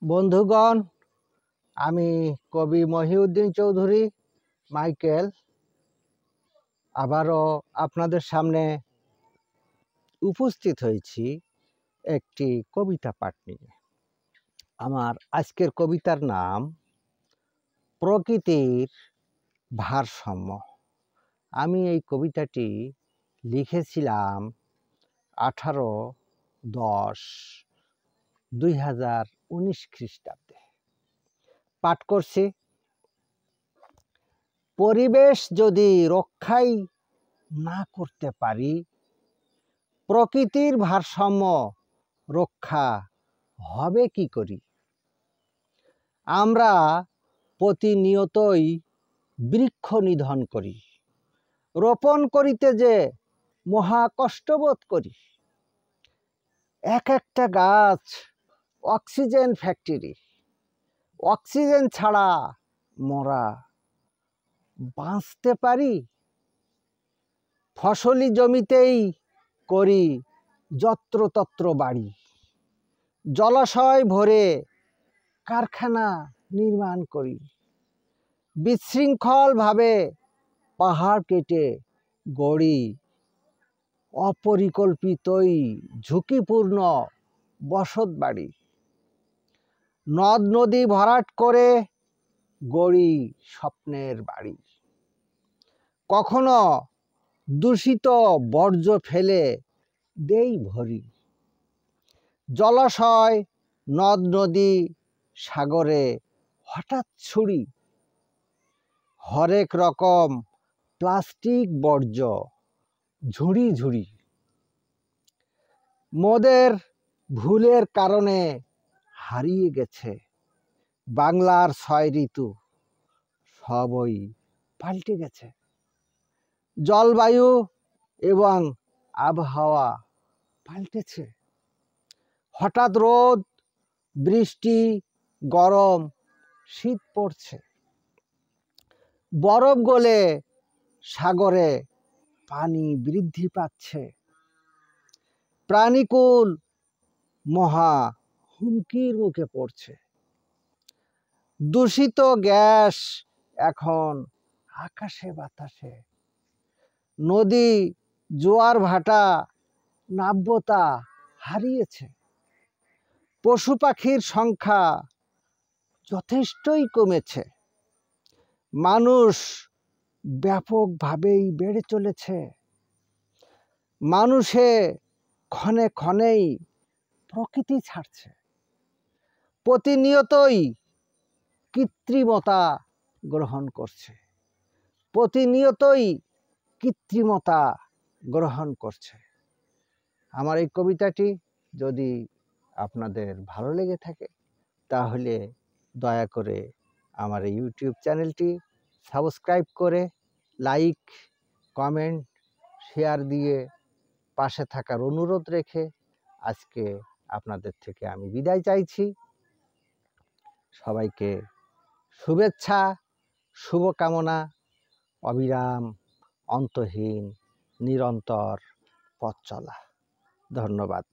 বন্ধুগণ, আমি কবি মহিউদ্দিন চৌধুরী মাইকেল আবারও আপনাদের সামনে উপস্থিত হয়েছি একটি কবিতা পাঠ নিয়ে। আমার আজকের কবিতার নাম প্রকৃতির ভারসাম্য। আমি এই কবিতাটি লিখেছিলাম 18/10/2019 খ্রিস্টাব্দে। পাঠ করছি। পরিবেশ যদি রক্ষাই না করতে পারি, প্রকৃতির ভারসাম্য রক্ষা হবে কি করি? আমরা প্রতিনিয়তই বৃক্ষ নিধন করি, রোপণ করিতে যে মহা কষ্টবোধ করি। এক একটা গাছ অক্সিজেন ফ্যাক্টরি, অক্সিজেন ছাড়া মরা বাঁচতে পারি? ফসলি জমিতেই করি যত্রতত্র বাড়ি, জলাশয় ভরে কারখানা নির্মাণ করি, বিশৃঙ্খলভাবে পাহাড় কেটে গড়ি, অপরিকল্পিতই ঝুঁকিপূর্ণ বসত বাড়ি, নদ নদী ভরাট করে গড়ি স্বপ্নের বাড়ি, কখনো দূষিত বর্জ্য ফেলে দেই ভরি, জলাশয় নদ নদী সাগরে হঠাৎ ছুড়ি, হরেক রকম প্লাস্টিক বর্জ্য ঝুড়ি ঝুড়ি। মোদের ভুলের কারণে হারিয়ে গেছে বাংলার 6 ঋতু, সবই পাল্টে গেছে। জলবায়ু এবং আবহাওয়া পাল্টেছে। হঠাৎ রোদ, বৃষ্টি, গরম, শীত পড়ছে। বরফ গলে সাগরে পানি বৃদ্ধি পাচ্ছে। প্রাণীকুল মহা হুমকির মুখে পড়ছে। দূষিত গ্যাস এখন আকাশে বাতাসে। নদী জোয়ার ভাটা নাব্যতা হারিয়েছে। পশু পাখির সংখ্যা যথেষ্টই কমেছে। মানুষ ব্যাপকভাবেই বেড়ে চলেছে। মানুষে ক্ষণে ক্ষণেই প্রকৃতি ছাড়ছে। প্রতিনিয়তই কৃত্রিমতা গ্রহণ করছে। প্রতিনিয়তই কৃত্রিমতা গ্রহণ করছে। আমার এই কবিতাটি যদি আপনাদের ভালো লেগে থাকে, তাহলে দয়া করে আমার এই ইউটিউব চ্যানেলটি সাবস্ক্রাইব করে লাইক, কমেন্ট, শেয়ার দিয়ে পাশে থাকার অনুরোধ রেখে আজকে আপনাদের থেকে আমি বিদায় চাইছি। সবাইকে শুভেচ্ছা, শুভকামনা, অবিরাম, অন্তহীন, নিরন্তর পথ চলা। ধন্যবাদ।